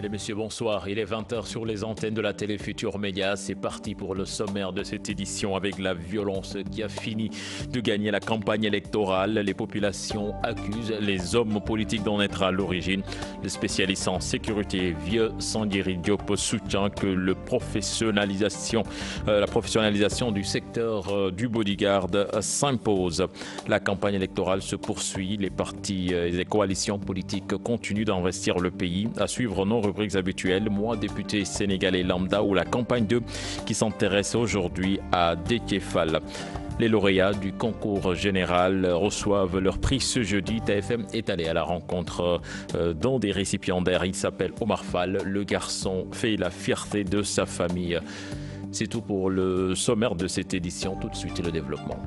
Mesdames et messieurs, bonsoir. Il est 20h sur les antennes de la télé Futur Média. C'est parti pour le sommaire de cette édition avec la violence qui a fini de gagner la campagne électorale. Les populations accusent les hommes politiques d'en être à l'origine. Le spécialiste en sécurité, Vieux Sanguiri Diop, soutient que la professionnalisation du secteur du bodyguard s'impose. La campagne électorale se poursuit. Les partis et les coalitions politiques continuent d'investir le pays. À suivre nos rubriques habituelles, moi, député sénégalais lambda, ou la campagne 2 qui s'intéresse aujourd'hui à Déthié Fall. Les lauréats du concours général reçoivent leur prix ce jeudi. TFM est allé à la rencontre d'un des récipiendaires. Il s'appelle Omar Fall. Le garçon fait la fierté de sa famille. C'est tout pour le sommaire de cette édition. Tout de suite, le développement.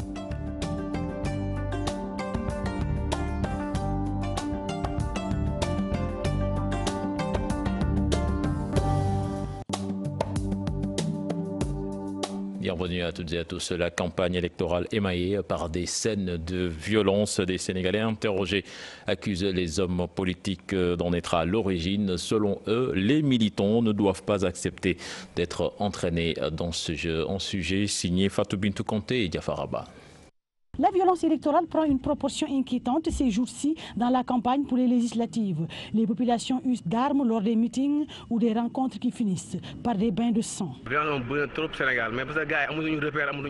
Bienvenue à toutes et à tous. La campagne électorale émaillée par des scènes de violence. Des Sénégalais interrogés accusent les hommes politiques d'en être à l'origine. Selon eux, les militants ne doivent pas accepter d'être entraînés dans ce jeu. En sujet signé Fatou Bintou Conté et Diafar Abba. La violence électorale prend une proportion inquiétante ces jours-ci dans la campagne pour les législatives. Les populations usent d'armes lors des meetings ou des rencontres qui finissent par des bains de sang.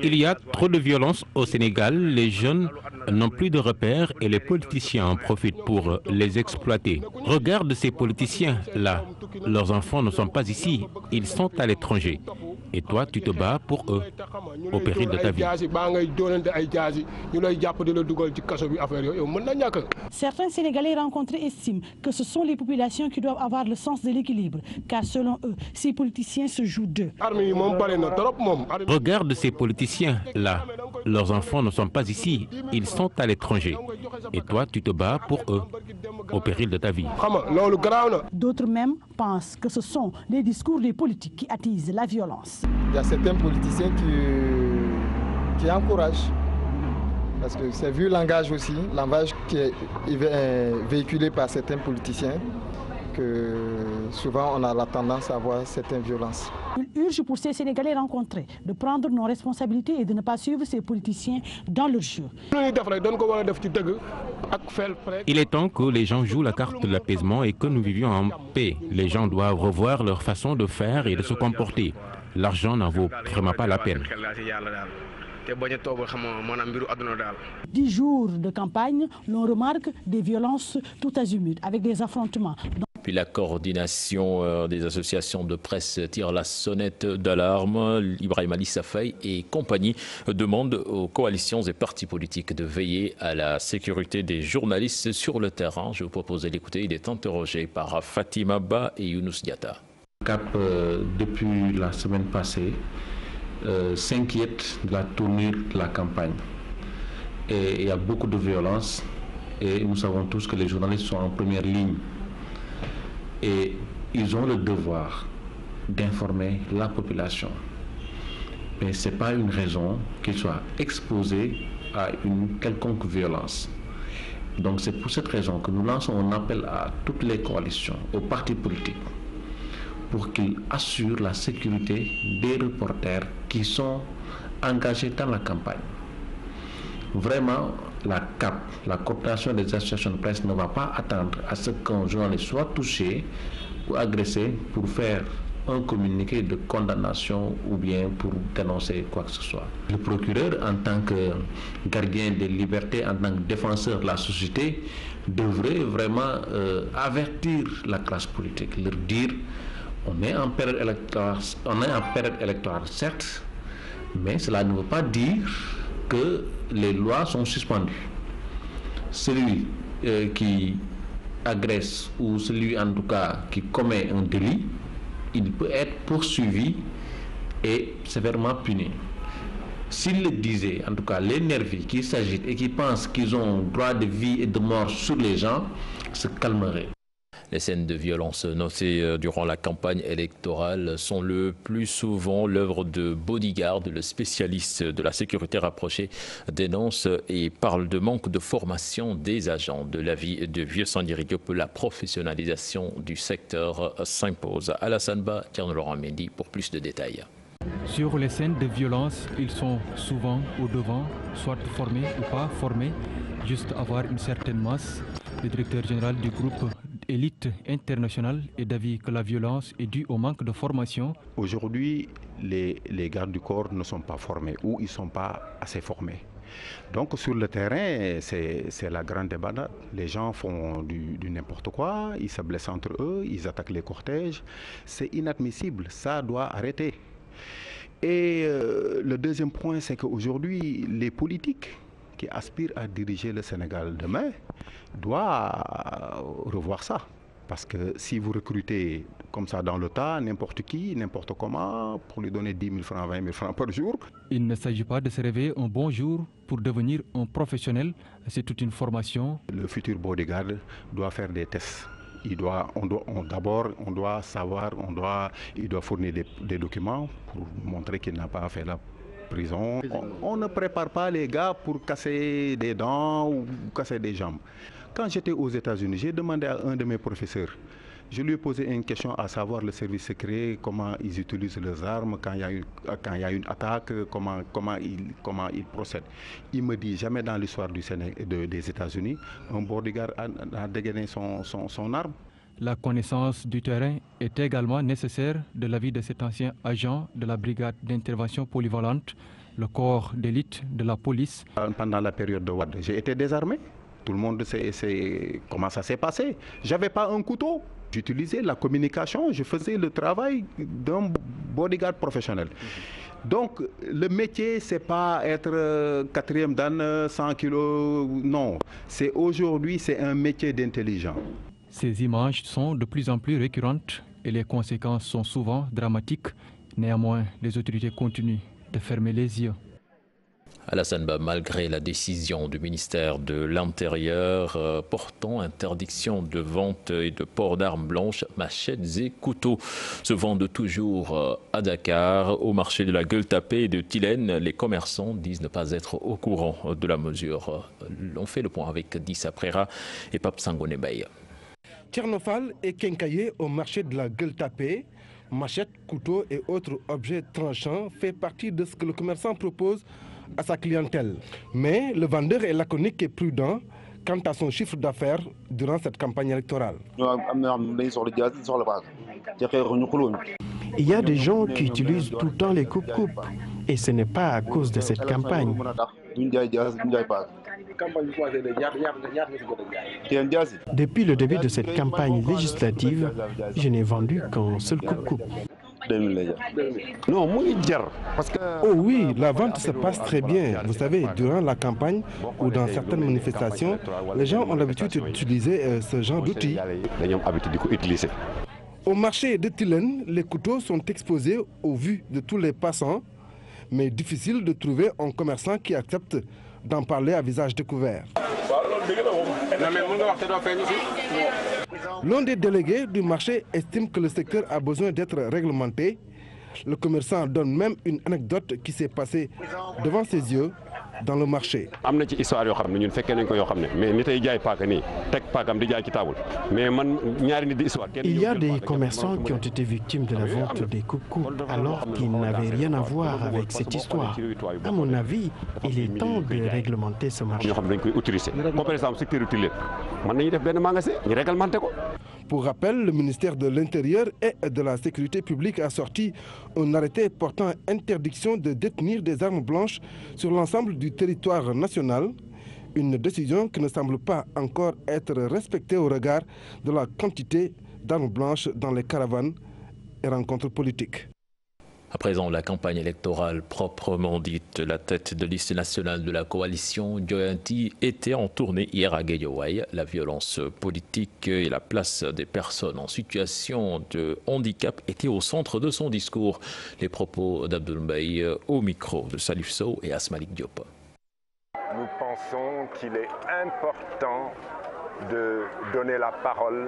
Il y a trop de violence au Sénégal. Les jeunes n'ont plus de repères et les politiciens en profitent pour les exploiter. Regarde ces politiciens-là. Leurs enfants ne sont pas ici. Ils sont à l'étranger. Et toi, tu te bats pour eux, au péril de ta vie. Certains Sénégalais rencontrés estiment que ce sont les populations qui doivent avoir le sens de l'équilibre, car selon eux, ces politiciens se jouent d'eux. Regarde ces politiciens-là. Leurs enfants ne sont pas ici, ils sont à l'étranger. Et toi, tu te bats pour eux, au péril de ta vie. D'autres même pensent que ce sont les discours des politiques qui attisent la violence. Il y a certains politiciens qui encouragent. Parce que c'est vu langage aussi, langage qui est véhiculé par certains politiciens, que souvent on a la tendance à voir certaines violences. Il urge pour ces Sénégalais rencontrés de prendre nos responsabilités et de ne pas suivre ces politiciens dans leur jeu. Il est temps que les gens jouent la carte de l'apaisement et que nous vivions en paix. Les gens doivent revoir leur façon de faire et de se comporter. L'argent n'en vaut vraiment pas la peine. 10 jours de campagne, l'on remarque des violences tout azimut, avec des affrontements. Puis la coordination des associations de presse tire la sonnette d'alarme. Ibrahim Ali Safai et compagnie demandent aux coalitions et partis politiques de veiller à la sécurité des journalistes sur le terrain. Je vous propose de l'écouter. Il est interrogé par Fatima Ba et Younous Diatta. CAP, depuis la semaine passée, s'inquiète de la tournure de la campagne. Et il y a beaucoup de violence et nous savons tous que les journalistes sont en première ligne. Et ils ont le devoir d'informer la population. Mais ce n'est pas une raison qu'ils soient exposés à une quelconque violence. Donc c'est pour cette raison que nous lançons un appel à toutes les coalitions, aux partis politiques, pour qu'ils assurent la sécurité des reporters qui sont engagés dans la campagne. Vraiment, la CAP, la coopération des associations de presse, ne va pas attendre à ce qu'un journaliste soit touché ou agressé pour faire un communiqué de condamnation ou bien pour dénoncer quoi que ce soit. Le procureur, en tant que gardien des libertés, en tant que défenseur de la société, devrait vraiment avertir la classe politique, leur dire: on est en période électorale, certes, mais cela ne veut pas dire que les lois sont suspendues. Celui qui agresse ou celui en tout cas qui commet un délit, il peut être poursuivi et sévèrement puni. S'il le disait, en tout cas les nervis qui s'agitent et qui pensent qu'ils ont droit de vie et de mort sur les gens, se calmeraient. Les scènes de violence notées durant la campagne électorale sont le plus souvent l'œuvre de bodyguards. Le spécialiste de la sécurité rapprochée dénonce et parle de manque de formation des agents. De l'avis de Vieux-Sandiri Diop, la professionnalisation du secteur s'impose. Alassane Ba, Thierno Laurent Mendy pour plus de détails. Sur les scènes de violence, ils sont souvent au devant, soit formés ou pas formés, juste avoir une certaine masse. Le directeur général du groupe Élite International est d'avis que la violence est due au manque de formation. Aujourd'hui, les gardes du corps ne sont pas formés ou ils ne sont pas assez formés. Donc sur le terrain, c'est la grande débandade. Les gens font du n'importe quoi, ils se blessent entre eux, ils attaquent les cortèges. C'est inadmissible, ça doit arrêter. Et le deuxième point, c'est qu'aujourd'hui, les politiques qui aspirent à diriger le Sénégal demain doivent revoir ça. Parce que si vous recrutez comme ça dans le tas, n'importe qui, n'importe comment, pour lui donner 10 000 francs, 20 000 francs par jour. Il ne s'agit pas de se réveiller un bon jour pour devenir un professionnel. C'est toute une formation. Le futur bodyguard doit faire des tests. D'abord, on doit savoir, il doit fournir des documents pour montrer qu'il n'a pas fait la prison. On ne prépare pas les gars pour casser des dents ou casser des jambes. Quand j'étais aux États-Unis, j'ai demandé à un de mes professeurs, je lui ai posé une question à savoir le service secret, comment ils utilisent leurs armes, quand il y a une attaque, comment ils procèdent. Il me dit, jamais dans l'histoire des États-Unis, un bodyguard a dégainé son arme. La connaissance du terrain est également nécessaire de l'avis de cet ancien agent de la brigade d'intervention polyvalente, le corps d'élite de la police. Pendant la période de Wade, j'ai été désarmé. Tout le monde sait comment ça s'est passé. Je n'avais pas un couteau. J'utilisais la communication, je faisais le travail d'un bodyguard professionnel. Donc le métier, ce n'est pas être quatrième dan, 100 kilos, non. Aujourd'hui, c'est un métier d'intelligent. Ces images sont de plus en plus récurrentes et les conséquences sont souvent dramatiques. Néanmoins, les autorités continuent de fermer les yeux. Alassane Ba, malgré la décision du ministère de l'Intérieur portant interdiction de vente et de port d'armes blanches, machettes et couteaux se vendent toujours à Dakar. Au marché de la Gueule-Tapée et de Tilène, les commerçants disent ne pas être au courant de la mesure. On fait le point avec Dissa Prera et Pape Sangone Baye. Tchernofal et Kenkaye au marché de la Gueule-Tapée. Machettes, couteaux et autres objets tranchants fait partie de ce que le commerçant propose à sa clientèle. Mais le vendeur est laconique et prudent quant à son chiffre d'affaires durant cette campagne électorale. Il y a des gens qui utilisent tout le temps les coupes-coupes et ce n'est pas à cause de cette campagne. Depuis le début de cette campagne législative, je n'ai vendu qu'un seul coupe-coupe. Oh oui, la vente se passe très bien. Vous savez, durant la campagne ou dans certaines manifestations, les gens ont l'habitude d'utiliser ce genre d'outils. Au marché de Tilène, les couteaux sont exposés aux vues de tous les passants, mais difficile de trouver un commerçant qui accepte d'en parler à visage découvert. L'un des délégués du marché estime que le secteur a besoin d'être réglementé. Le commerçant donne même une anecdote qui s'est passée devant ses yeux dans le marché. Il y a des commerçants qui ont été victimes de la vente des coupes-coupes alors qu'ils n'avaient rien à voir avec cette histoire. À mon avis, il est temps de réglementer ce marché. Pour rappel, le ministère de l'Intérieur et de la Sécurité publique a sorti un arrêté portant interdiction de détenir des armes blanches sur l'ensemble du territoire national. Une décision qui ne semble pas encore être respectée au regard de la quantité d'armes blanches dans les caravanes et rencontres politiques. À présent, la campagne électorale proprement dite, la tête de liste nationale de la coalition, Joyanti, était en tournée hier à Guédiawaye. La violence politique et la place des personnes en situation de handicap étaient au centre de son discours. Les propos d'Abdoul Mbaye au micro de Salif Sow et Asmalik Diop. Nous pensons qu'il est important de donner la parole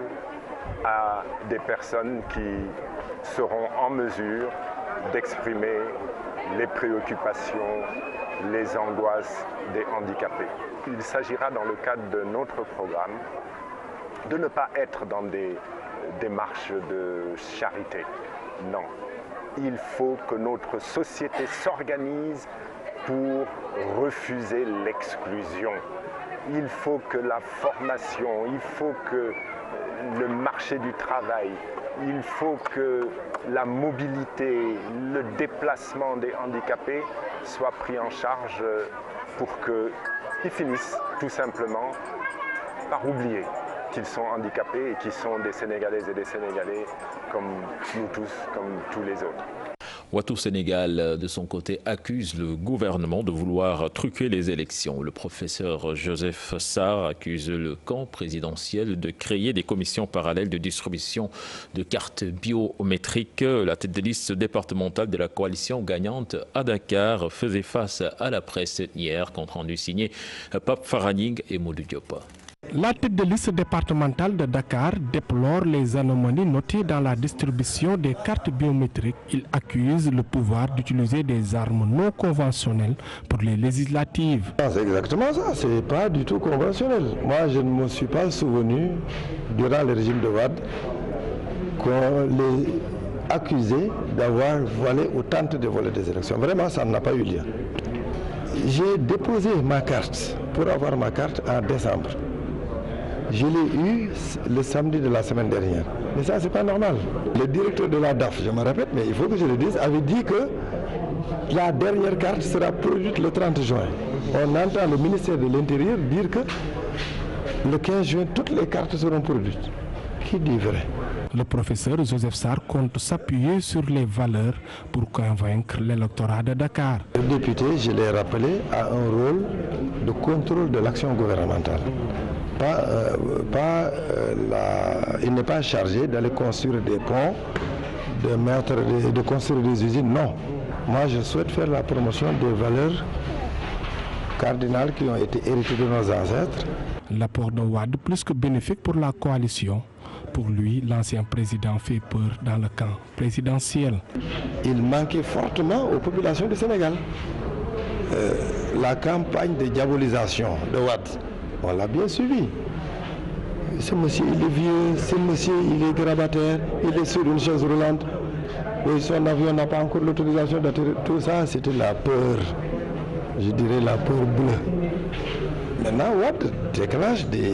à des personnes qui seront en mesure d'exprimer les préoccupations, les angoisses des handicapés. Il s'agira dans le cadre de notre programme de ne pas être dans des démarches de charité. Non, il faut que notre société s'organise pour refuser l'exclusion. Il faut que la formation, il faut que le marché du travail, il faut que la mobilité, le déplacement des handicapés soient pris en charge pour qu'ils finissent tout simplement par oublier qu'ils sont handicapés et qu'ils sont des Sénégalaises et des Sénégalais comme nous tous, comme tous les autres. Ouattou Sénégal, de son côté, accuse le gouvernement de vouloir truquer les élections. Le professeur Joseph Sarr accuse le camp présidentiel de créer des commissions parallèles de distribution de cartes biométriques. La tête de liste départementale de la coalition gagnante à Dakar faisait face à la presse hier, compte rendu signé Pape Faraning et Modou Diop. La tête de liste départementale de Dakar déplore les anomalies notées dans la distribution des cartes biométriques. Il accuse le pouvoir d'utiliser des armes non conventionnelles pour les législatives. C'est exactement ça, c'est pas du tout conventionnel. Moi, je ne me suis pas souvenu, durant le régime de Wade, qu'on les accusait d'avoir volé ou tenté de voler des élections. Vraiment, ça n'a pas eu lieu. J'ai déposé ma carte pour avoir ma carte en décembre. Je l'ai eu le samedi de la semaine dernière. Mais ça, c'est pas normal. Le directeur de la DAF, je me répète, mais il faut que je le dise, avait dit que la dernière carte sera produite le 30 juin. On entend le ministère de l'Intérieur dire que le 15 juin, toutes les cartes seront produites. Qui dit vrai? Le professeur Joseph Sarr compte s'appuyer sur les valeurs pour convaincre l'électorat de Dakar. Le député, je l'ai rappelé, a un rôle de contrôle de l'action gouvernementale. Il n'est pas chargé d'aller construire des ponts, de construire des usines, non. Moi, je souhaite faire la promotion des valeurs cardinales qui ont été héritées de nos ancêtres. L'apport de Wade plus que bénéfique pour la coalition. Pour lui, l'ancien président fait peur dans le camp présidentiel. Il manquait fortement aux populations du Sénégal. La campagne de diabolisation de Wade, on l'a bien suivi. Ce monsieur, il est vieux, ce monsieur, il est grabataire, il est sur une chaise roulante. Oui, son avion n'a pas encore l'autorisation d'atterrir. Tout ça, c'était la peur. Je dirais la peur bleue. Maintenant, Wade déclenche des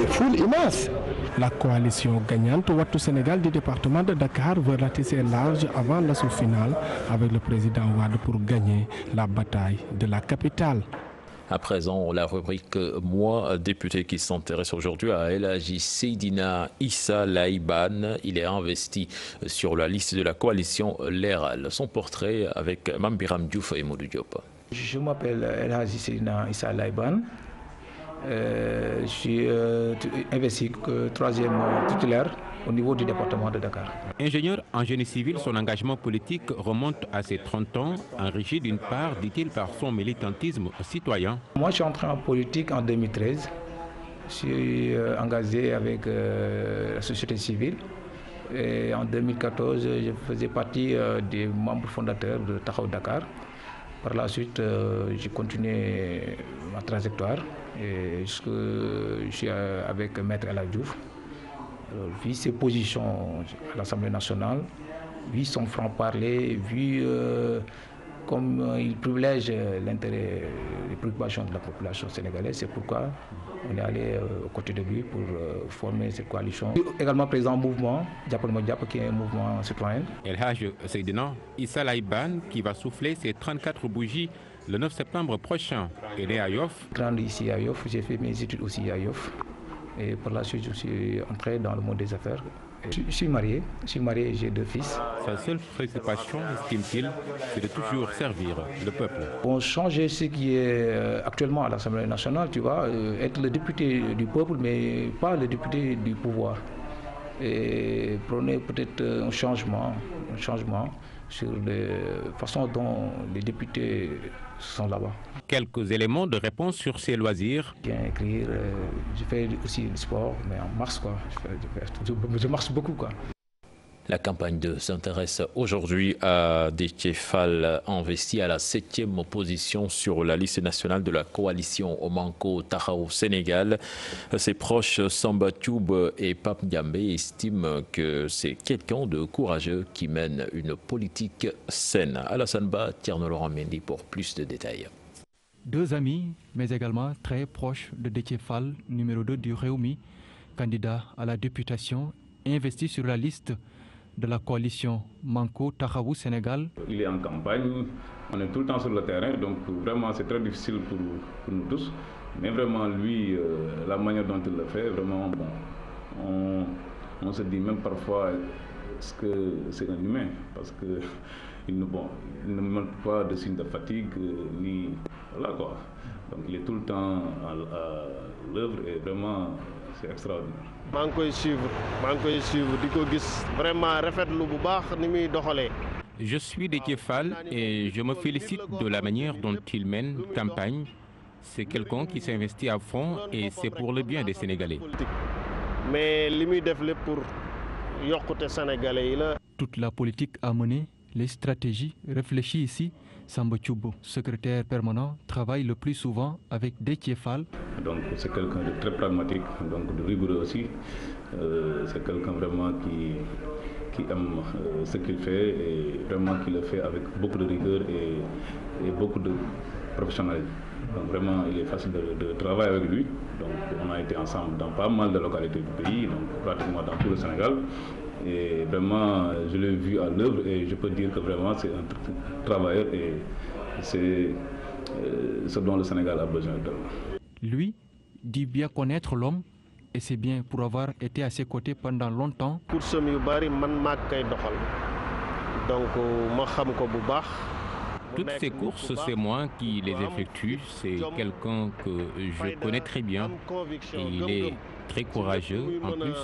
foules immenses. La coalition gagnante Ouattou Sénégal du département de Dakar veut ratisser large avant l'assaut final avec le président Wade pour gagner la bataille de la capitale. À présent, la rubrique Moi, député qui s'intéresse aujourd'hui à El Hadji Seydina Issa Laïban. Il est investi sur la liste de la coalition Leral. Son portrait avec Mambiram Diouf et Modou Diop. Je m'appelle El Hadji Seydina Issa Laïban. Je suis investi troisième titulaire au niveau du département de Dakar. Ingénieur en génie civil, son engagement politique remonte à ses 30 ans, enrichi d'une part, dit-il, par son militantisme citoyen. Moi, je suis entré en politique en 2013. Je suis engagé avec la société civile. Et en 2014, je faisais partie des membres fondateurs de Taxawu Dakar. Par la suite, j'ai continué ma trajectoire et je suis avec Maître El Hadji Diouf. Vu ses positions à l'Assemblée nationale, vu son franc-parler, vu comme il privilège l'intérêt, les préoccupations de la population sénégalaise, c'est pourquoi on est allé aux côtés de lui pour former cette coalition. Je suis également président du mouvement Diapol Modiap, qui est un mouvement citoyen. El Hadji Seydina Issa Laïban, qui va souffler ses 34 bougies le 9 septembre prochain, est né à Yoff. Grandi ici à Yoff, j'ai fait mes études aussi à Yoff. Et par la suite, je suis entré dans le monde des affaires. Je suis marié et j'ai 2 fils. Sa seule préoccupation, estime-t-il, c'est de toujours servir le peuple. Pour changer ce qui est actuellement à l'Assemblée nationale, tu vois, être le député du peuple, mais pas le député du pouvoir. Et prôner peut-être un changement sur la façon dont les députés sont là-bas. Quelques éléments de réponse sur ses loisirs. Bien écrire, je fais aussi du sport, mais en marche quoi. Je marche beaucoup quoi. La campagne s'intéresse aujourd'hui à Déthié Fall, investi à la 7e position sur la liste nationale de la coalition Manko Taxawu Sénégal. Ses proches Samba Thioub et Pape Ndiambé estiment que c'est quelqu'un de courageux qui mène une politique saine. Alassane Ba, Thierno Laurent Mendy pour plus de détails. Deux amis, mais également très proches de Déthié Fall, numéro 2 du Rewmi, candidat à la députation, investi sur la liste de la coalition Manko Taxawu Sénégal. Il est en campagne, on est tout le temps sur le terrain, donc vraiment c'est très difficile pour nous tous. Mais vraiment lui, la manière dont il le fait, vraiment bon, on se dit même parfois est-ce que c'est un humain, parce que il ne montre pas de signes de fatigue, ni voilà quoi. Donc il est tout le temps à l'œuvre et vraiment c'est extraordinaire. Je suis Déthié Fall et je me félicite de la manière dont il mène campagne. C'est quelqu'un qui s'investit à fond et c'est pour le bien des Sénégalais. Mais pour toute la politique à mener, les stratégies réfléchies ici. Samba Thioub, secrétaire permanent, travaille le plus souvent avec Déthié Fall. Donc c'est quelqu'un de très pragmatique, donc de rigoureux aussi. C'est quelqu'un vraiment qui aime ce qu'il fait et vraiment qui le fait avec beaucoup de rigueur et beaucoup de professionnalisme. Donc vraiment il est facile de travailler avec lui. Donc on a été ensemble dans pas mal de localités du pays, donc pratiquement dans tout le Sénégal. Et vraiment, je l'ai vu à l'œuvre et je peux dire que vraiment c'est un travailleur et c'est ce dont le Sénégal a besoin de. Lui dit bien connaître l'homme et c'est bien pour avoir été à ses côtés pendant longtemps. Toutes ces courses, c'est moi qui les effectue. C'est quelqu'un que je connais très bien et il est très courageux. En plus,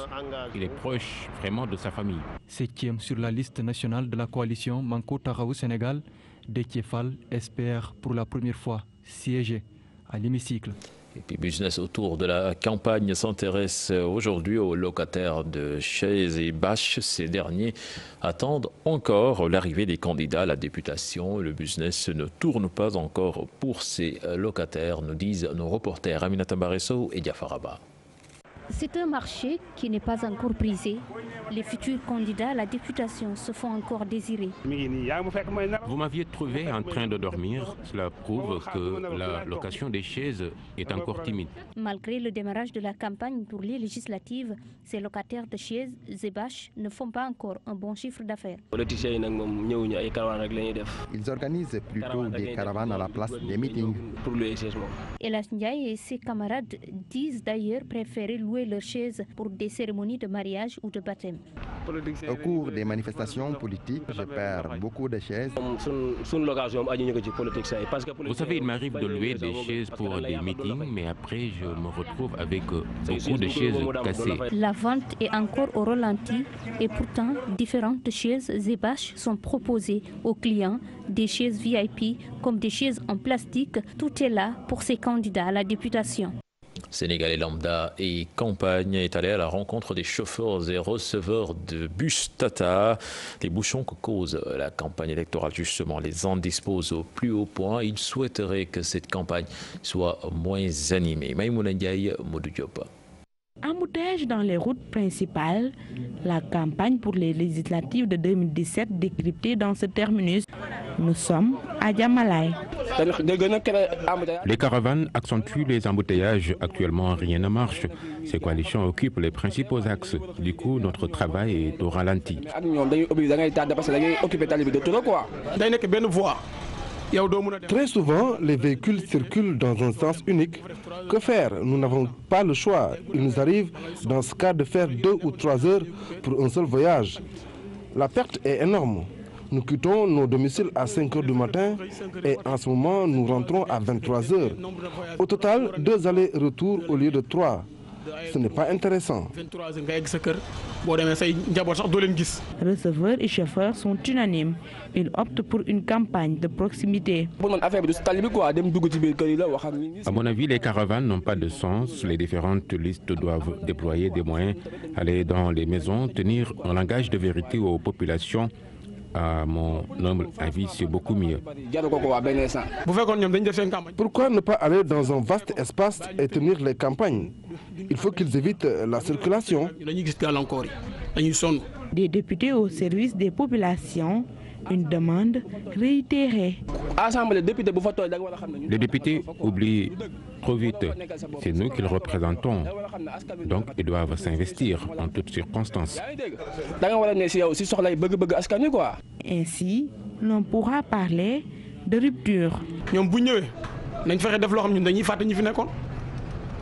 il est proche vraiment de sa famille. 7e sur la liste nationale de la coalition Manko Taxawu Sénégal, Déthié Fall espère pour la première fois siéger à l'hémicycle. Et puis Business autour de la campagne s'intéresse aujourd'hui aux locataires de chaises et bâches. Ces derniers attendent encore l'arrivée des candidats à la députation. Le business ne tourne pas encore pour ces locataires, nous disent nos reporters Aminata Baresso et Diafaraba. C'est un marché qui n'est pas encore brisé. Les futurs candidats à la députation se font encore désirer. Vous m'aviez trouvé en train de dormir. Cela prouve que la location des chaises est encore timide. Malgré le démarrage de la campagne pour les législatives, ces locataires de chaises et bâches ne font pas encore un bon chiffre d'affaires. Ils organisent plutôt des caravanes à la place des meetings. Elas Ndiaye et ses camarades disent d'ailleurs préférer louer leurs chaises pour des cérémonies de mariage ou de baptême. Au cours des manifestations politiques, je perds beaucoup de chaises. Vous savez, il m'arrive de louer des chaises pour des meetings, mais après je me retrouve avec beaucoup de chaises cassées. La vente est encore au ralenti et pourtant différentes chaises et bâches sont proposées aux clients, des chaises VIP comme des chaises en plastique. Tout est là pour ces candidats à la députation. Sénégalais lambda et campagne est allé à la rencontre des chauffeurs et receveurs de bus Tata. Les bouchons que cause la campagne électorale, justement, les indisposent au plus haut point. Ils souhaiteraient que cette campagne soit moins animée. Maïmouna Ndiaye, Modou Diop. Embouteillage dans les routes principales, la campagne pour les législatives de 2017 décryptée dans ce terminus. Nous sommes à Diamalaye. Les caravanes accentuent les embouteillages. Actuellement, rien ne marche. Ces coalitions occupent les principaux axes. Du coup, notre travail est au ralenti. Très souvent, les véhicules circulent dans un sens unique. Que faire? Nous n'avons pas le choix. Il nous arrive dans ce cas de faire 2 ou 3 heures pour un seul voyage. La perte est énorme. Nous quittons nos domiciles à 5 heures du matin et en ce moment, nous rentrons à 23 heures. Au total, 2 allers-retours au lieu de 3. Ce n'est pas intéressant. Receveurs et chauffeurs sont unanimes. Ils optent pour une campagne de proximité. À mon avis, les caravanes n'ont pas de sens. Les différentes listes doivent déployer des moyens, aller dans les maisons, tenir un langage de vérité aux populations. À mon humble avis, c'est beaucoup mieux. Pourquoi ne pas aller dans un vaste espace et tenir les campagnes? Il faut qu'ils évitent la circulation. Des députés au service des populations, une demande réitérée. Les députés oublient trop vite. C'est nous qu'ils représentons. Donc, ils doivent s'investir en toutes circonstances. Ainsi, l'on pourra parler de rupture.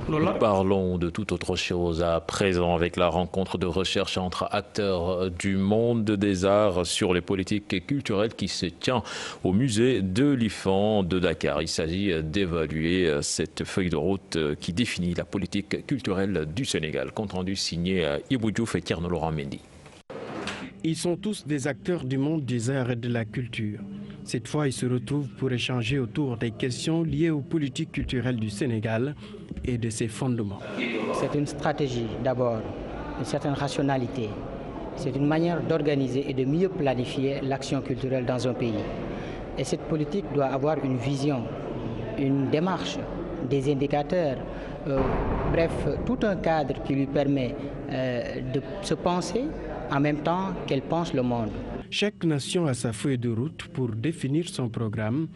Nous parlons de toute autre chose à présent avec la rencontre de recherche entre acteurs du monde des arts sur les politiques culturelles qui se tient au musée de l'IFAN de Dakar. Il s'agit d'évaluer cette feuille de route qui définit la politique culturelle du Sénégal. Compte rendu signé Ibou Diouf et Thierno Laurent Mendy. Ils sont tous des acteurs du monde des arts et de la culture. Cette fois, ils se retrouvent pour échanger autour des questions liées aux politiques culturelles du Sénégal et de ses fondements. C'est une stratégie d'abord, une certaine rationalité. C'est une manière d'organiser et de mieux planifier l'action culturelle dans un pays. Et cette politique doit avoir une vision, une démarche, des indicateurs, bref, tout un cadre qui lui permet de se penser en même temps qu'elle pense le monde. Chaque nation a sa feuille de route pour définir son programme,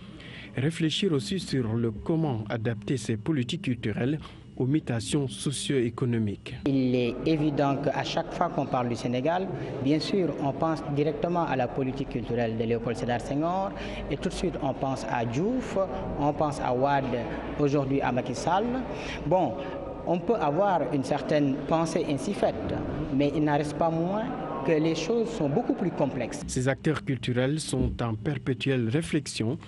réfléchir aussi sur le comment adapter ses politiques culturelles aux mutations socio-économiques. Il est évident qu'à chaque fois qu'on parle du Sénégal, bien sûr, on pense directement à la politique culturelle de Léopold Sédar Senghor et tout de suite on pense à Diouf, on pense à Wade, aujourd'hui à Macky Sall. Bon, on peut avoir une certaine pensée ainsi faite, mais il n'en reste pas moins que les choses sont beaucoup plus complexes. Ces acteurs culturels sont en perpétuelle réflexion,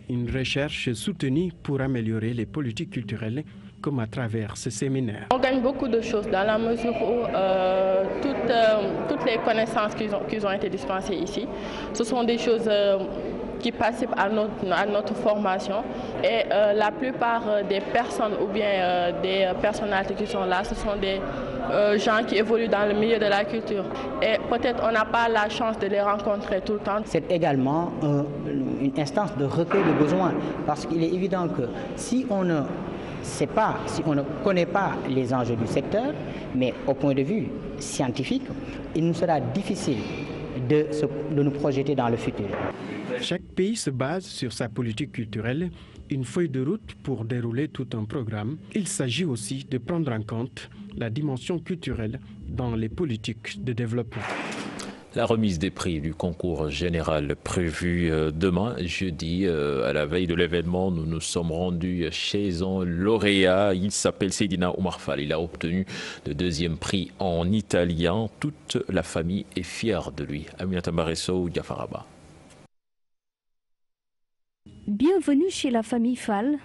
une recherche soutenue pour améliorer les politiques culturelles, comme à travers ce séminaire. On gagne beaucoup de choses dans la mesure où toutes les connaissances qui ont été dispensées ici, ce sont des choses qui participent à notre formation et la plupart des personnes ou bien des personnalités qui sont là, ce sont des gens qui évoluent dans le milieu de la culture et peut-être on n'a pas la chance de les rencontrer tout le temps. C'est également une instance de recueil de besoins parce qu'il est évident que si on ne connaît pas les enjeux du secteur, mais au point de vue scientifique, il nous sera difficile de nous projeter dans le futur. Chaque pays se base sur sa politique culturelle, une feuille de route pour dérouler tout un programme. Il s'agit aussi de prendre en compte la dimension culturelle dans les politiques de développement. La remise des prix du concours général prévu demain, jeudi, à la veille de l'événement, nous nous sommes rendus chez un lauréat. Il s'appelle Seydina Oumar Fall. Il a obtenu le 2e prix en italien. Toute la famille est fière de lui. Aminata Maresso, Diafaraba. Bienvenue chez la famille Fall.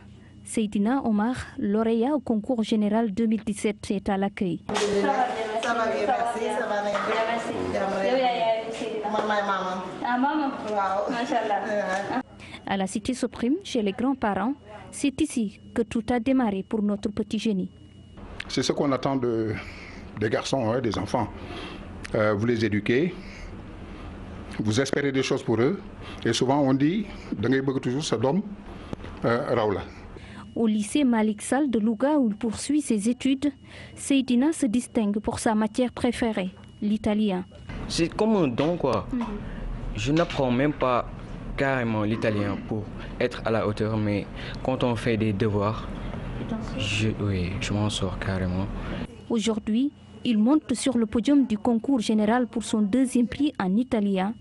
Seydina Omar, lauréat au concours général 2017, est à l'accueil. Ça va bien, merci. Ça va bien, merci. À la cité Suprême, chez les grands-parents, c'est ici que tout a démarré pour notre petit génie. C'est ce qu'on attend des garçons, des enfants. Vous les éduquez, vous espérez des choses pour eux, et souvent on dit, toujours ce dom, Raoula. Au lycée Malik Sall de Louga où il poursuit ses études, Seydina se distingue pour sa matière préférée, l'italien. C'est comme un don quoi. Je n'apprends même pas carrément l'italien pour être à la hauteur, mais quand on fait des devoirs, je m'en sors carrément. Aujourd'hui, il monte sur le podium du concours général pour son 2e prix en italien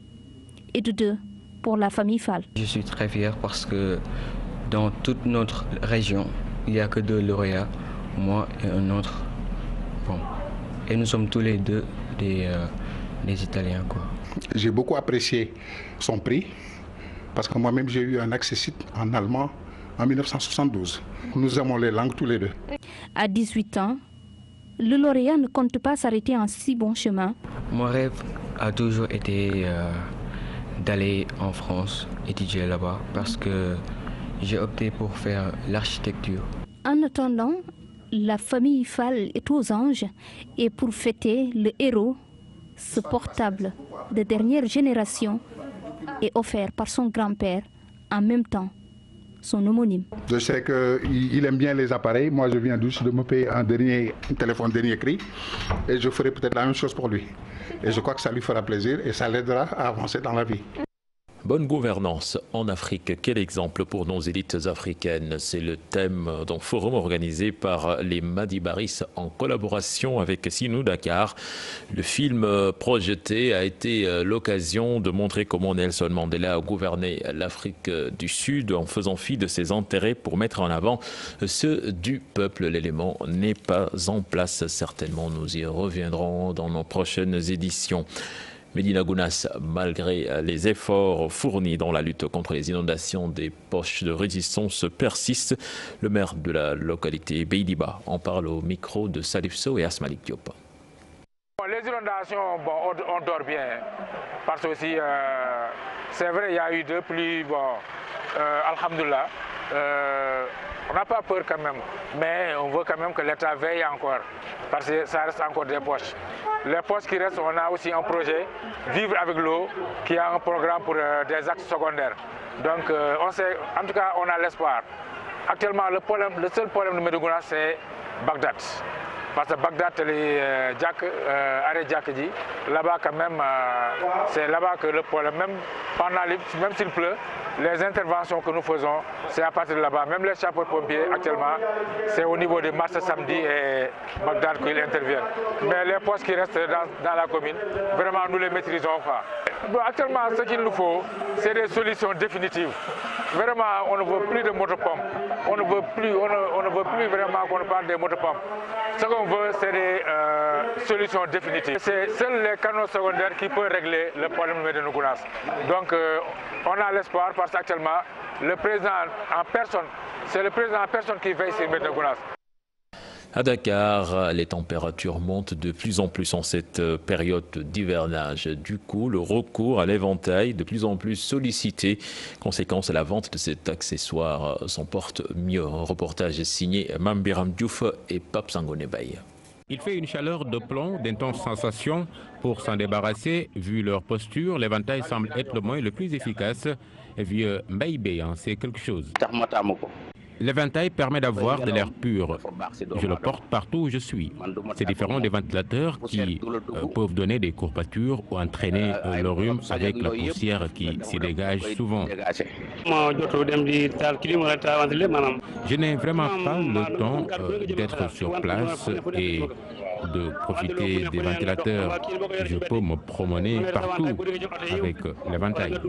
et de 2 pour la famille Fall. Je suis très fier parce que dans toute notre région, il n'y a que 2 lauréats, moi et un autre. Bon. Et nous sommes tous les 2 des Italiens, quoi. J'ai beaucoup apprécié son prix parce que moi-même j'ai eu un accessit en allemand en 1972. Nous aimons les langues tous les 2. À 18 ans, le lauréat ne compte pas s'arrêter en si bon chemin. Mon rêve a toujours été d'aller en France étudier là-bas parce que j'ai opté pour faire l'architecture. En attendant, la famille Fall est aux anges et pour fêter le héros, ce portable de dernière génération est offert par son grand-père, en même temps son homonyme. Je sais qu'il aime bien les appareils. Moi, je viens juste de me payer un téléphone dernier cri et je ferai peut-être la même chose pour lui. Et je crois que ça lui fera plaisir et ça l'aidera à avancer dans la vie. Bonne gouvernance en Afrique, quel exemple pour nos élites africaines? C'est le thème d'un forum organisé par les Madibaris en collaboration avec Sinou Dakar. Le film projeté a été l'occasion de montrer comment Nelson Mandela a gouverné l'Afrique du Sud en faisant fi de ses intérêts pour mettre en avant ceux du peuple. L'élément n'est pas en place, certainement nous y reviendrons dans nos prochaines éditions. Médina Gounass, malgré les efforts fournis dans la lutte contre les inondations, des poches de résistance persistent. Le maire de la localité Beidiba en parle au micro de Salif Sow et Asmalik Diop. Les inondations, on dort bien, parce que aussi, c'est vrai, il y a eu deux pluies, alhamdoulilah. On n'a pas peur quand même, mais on veut quand même que l'État veille encore, parce que ça reste encore des poches. Les poches qui restent, on a aussi un projet, Vivre avec l'eau, qui a un programme pour des axes secondaires. Donc, on sait, en tout cas, on a l'espoir. Actuellement, le seul problème de Médougouna, c'est Bagdad. Parce que Bagdad, arrêt Djakedi, là-bas quand même, c'est là-bas que le problème, même s'il pleut, les interventions que nous faisons, c'est à partir de là-bas. Même les chapeaux-pompiers, actuellement, c'est au niveau des marchés samedi et Bagdad qu'ils interviennent. Mais les postes qui restent dans la commune, vraiment, nous les maîtrisons pas. Actuellement, ce qu'il nous faut, c'est des solutions définitives. Vraiment, on ne veut plus de motopompes. On ne veut plus vraiment qu'on parle des motopompes. Ce qu'on veut, c'est des solutions définitives. C'est seuls les canaux secondaires qui peuvent régler le problème de Médina Gounass. Donc, on a l'espoir parce qu'actuellement, le président en personne, c'est le président en personne qui veille sur Médina Gounass. À Dakar, les températures montent de plus en plus en cette période d'hivernage. Du coup, le recours à l'éventail de plus en plus sollicité. Conséquence, la vente de cet accessoire s'en porte mieux. Un reportage signé Mambiram Diouf et Pape Sangone Baye. Il fait une chaleur de plomb, d'intenses sensations. Pour s'en débarrasser, vu leur posture, l'éventail semble être le moyen le plus efficace. Vieux Mbaïbé en sait quelque chose. L'éventail permet d'avoir de l'air pur. Je le porte partout où je suis. C'est différent des ventilateurs qui peuvent donner des courbatures ou entraîner le rhume avec la poussière qui s'y dégage souvent. Je n'ai vraiment pas le temps d'être sur place et de profiter des ventilateurs. Je peux me promener partout avec l'éventail.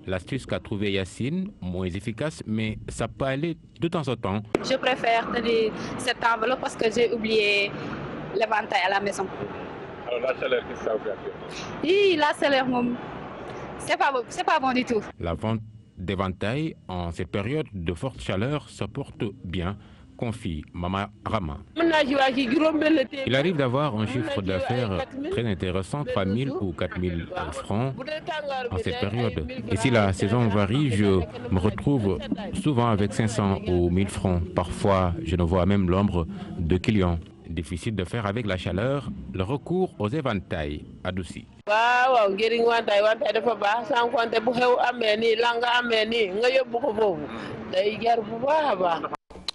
L'astuce qu'a trouvé Yacine, moins efficace, mais ça peut aller de temps en temps. Je préfère tenir cette enveloppe parce que j'ai oublié l'éventail à la maison. Alors la chaleur, qu'est-ce que ça vous fait? Oui, la chaleur, c'est pas bon du tout. La vente d'éventail en cette période de forte chaleur se porte bien, confie Mama Rama. Il arrive d'avoir un chiffre d'affaires très intéressant, 3 000 ou 4 000 francs en cette période. Et si la saison varie, je me retrouve souvent avec 500 ou 1000 francs. Parfois, je ne vois même l'ombre de clients. Difficile de faire avec la chaleur, le recours aux éventails adoucis.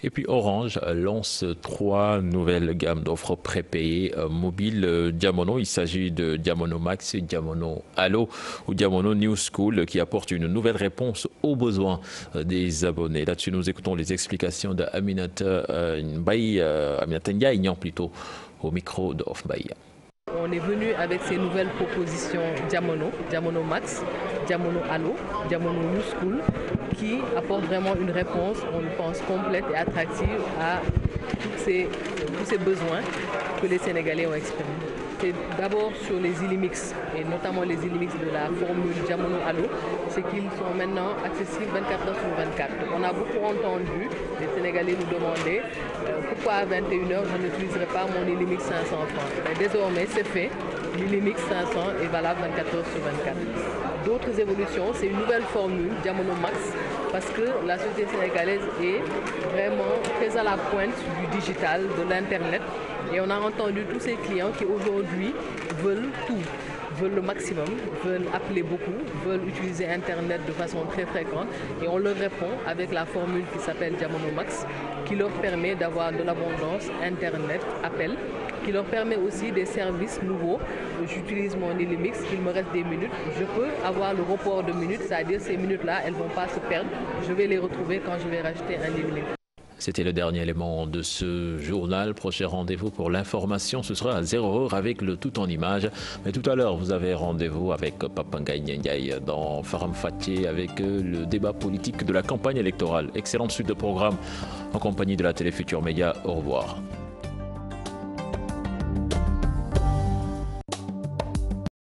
Et puis Orange lance 3 nouvelles gammes d'offres prépayées mobiles Diamono. Il s'agit de Diamono Max, Diamono Allo ou Diamono New School qui apportent une nouvelle réponse aux besoins des abonnés. Là-dessus, nous écoutons les explications d'Aminata Ndiaye plutôt au micro de Off Baye. On est venu avec ces nouvelles propositions Diamono, Diamono Max, Diamono Allo, Diamono New School, qui apportent vraiment une réponse, on le pense, complète et attractive à tous ces besoins que les Sénégalais ont exprimés. C'est d'abord sur les Illimix, et notamment les Illimix de la formule Diamono Allo, c'est qu'ils sont maintenant accessibles 24 heures sur 24. On a beaucoup entendu les Sénégalais nous demander pourquoi à 21h je n'utiliserai pas mon Illimix 500 francs. Mais désormais c'est fait, l'Illimix 500 est valable 24 heures sur 24. D'autres évolutions, c'est une nouvelle formule, Diamono Max, parce que la société sénégalaise est vraiment très à la pointe du digital, de l'Internet. Et on a entendu tous ces clients qui aujourd'hui veulent tout, veulent le maximum, veulent appeler beaucoup, veulent utiliser Internet de façon très fréquente. Et on leur répond avec la formule qui s'appelle Diamono Max, qui leur permet d'avoir de l'abondance, Internet, appel, qui leur permet aussi des services nouveaux. J'utilise mon Illimix, il me reste des minutes. Je peux avoir le report de minutes, c'est-à-dire ces minutes-là, elles ne vont pas se perdre. Je vais les retrouver quand je vais racheter un Illimix. C'était le dernier élément de ce journal. Prochain rendez-vous pour l'information, ce sera à 0h avec le tout en images. Mais tout à l'heure, vous avez rendez-vous avec Papa Ngagne Ndiaye dans Faram Fathié avec le débat politique de la campagne électorale. Excellente suite de programme en compagnie de la Télé Futurs Médias. Au revoir.